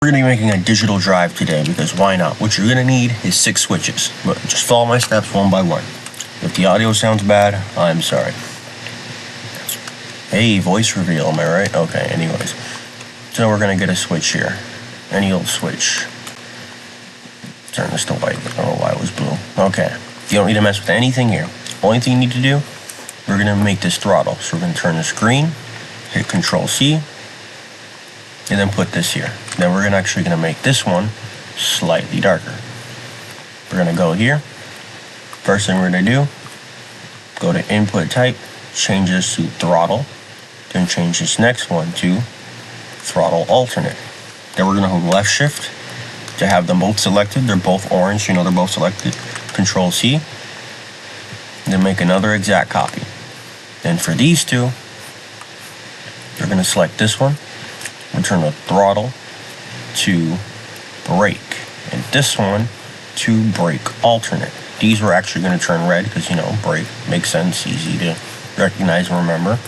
We're going to be making a digital drive today because why not? What you're going to need is 6 switches, but just follow my steps one by one. If the audio sounds bad, I'm sorry. Hey, voice reveal, am I right? Okay, anyways. So we're going to get a switch here. Any old switch. Turn this to white. I don't know why it was blue. Okay. You don't need to mess with anything here. Only thing you need to do, we're going to make this throttle. So we're going to turn this green, hit Control C, and then put this here. Then we're actually going to make this one slightly darker. We're going to go here. First thing we're going to do, go to input type, change this to throttle, then change this next one to throttle alternate. Then we're going to hold left shift to have them both selected. They're both orange, you know they're both selected. Control C, then make another exact copy. Then for these two, you're going to select this one and turn the throttle to brake, and this one to brake alternate. These were actually going to turn red because, you know, brake makes sense, easy to recognize and remember.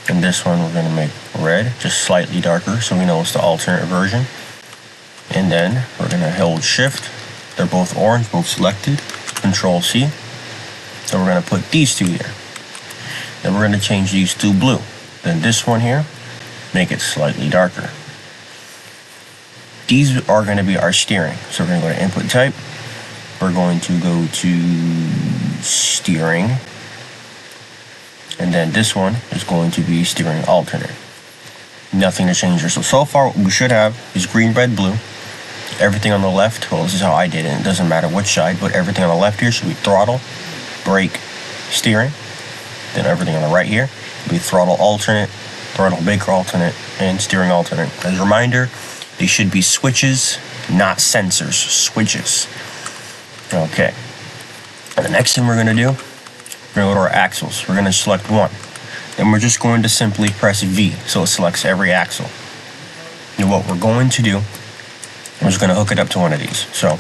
And this one we're going to make red, just slightly darker, so we know it's the alternate version. And then we're going to hold shift. They're both orange, both selected. Control C. So we're going to put these two here. Then we're going to change these to blue. Then this one here, make it slightly darker. These are going to be our steering. So we're going to go to input type. We're going to go to steering. And then this one is going to be steering alternate. Nothing to change here. So far what we should have is green, red, blue. Everything on the left, well, this is how I did it. It doesn't matter which side, but everything on the left here should be throttle, brake, steering. Then everything on the right here will be throttle alternate, throttle brake alternate, and steering alternate. As a reminder, they should be switches, not sensors. Switches. Okay. And the next thing we're going to do, we're going to go to our axles. We're going to select one. Then we're just going to simply press V, so it selects every axle. And what we're going to do, we're just going to hook it up to one of these. So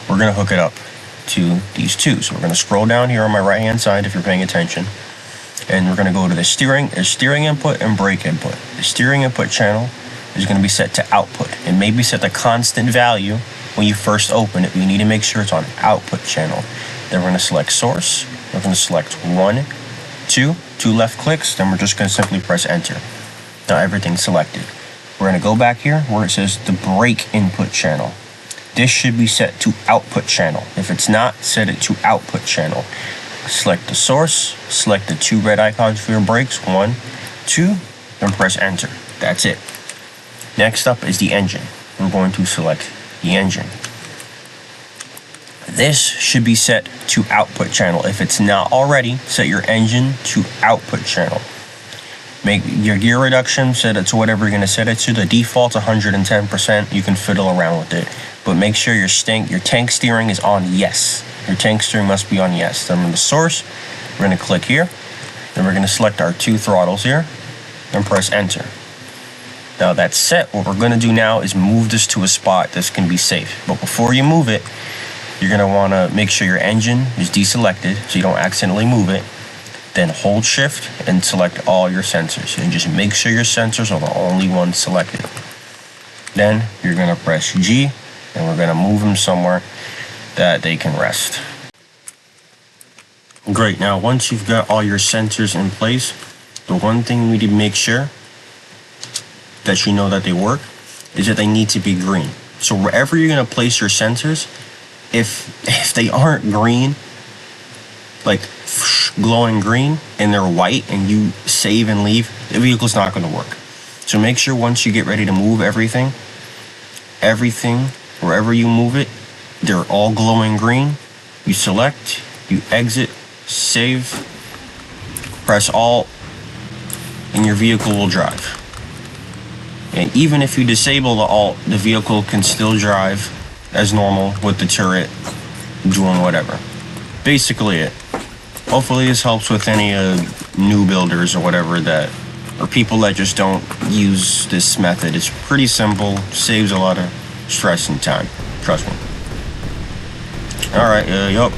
we're going to hook it up to these two. So we're going to scroll down here on my right hand side if you're paying attention. And we're going to go to the steering input and brake input. The steering input channel is going to be set to output. It may be set to constant value when you first open it, but you need to make sure it's on output channel. Then we're going to select source. We're going to select 1, 2 left clicks. Then we're just going to simply press enter. Now everything's selected. We're going to go back here where it says the brake input channel. This should be set to output channel. If it's not, set it to output channel. Select the source, select the 2 red icons for your brakes, 1, 2, and press enter. That's it. Next up is the engine. We're going to select the engine. This should be set to output channel. If it's not already, set your engine to output channel. Make your gear reduction, set it to whatever you're going to set it to. The default's 110%. You can fiddle around with it. But make sure your tank steering is on yes. Your tank steering must be on yes. Then in the source, we're going to click here. Then we're going to select our 2 throttles here and press enter. Now that's set. What we're going to do now is move this to a spot that's going to be safe. But before you move it, you're going to want to make sure your engine is deselected so you don't accidentally move it. Then hold shift and select all your sensors. And just make sure your sensors are the only ones selected. Then you're going to press G and we're going to move them somewhere that they can rest. Great. Now once you've got all your sensors in place, the one thing you need to make sure that you know that they work is that they need to be green. So wherever you're going to place your sensors, if they aren't green, like glowing green, and they're white and you save and leave, the vehicle's not going to work. So make sure once you get ready to move everything, wherever you move it, they're all glowing green. You select, you exit, save, press alt, and your vehicle will drive. And even if you disable the alt, the vehicle can still drive as normal with the turret doing whatever. Basically it. Hopefully this helps with any new builders or whatever or people that just don't use this method. It's pretty simple, saves a lot of stress and time. Trust me. Alright, yup.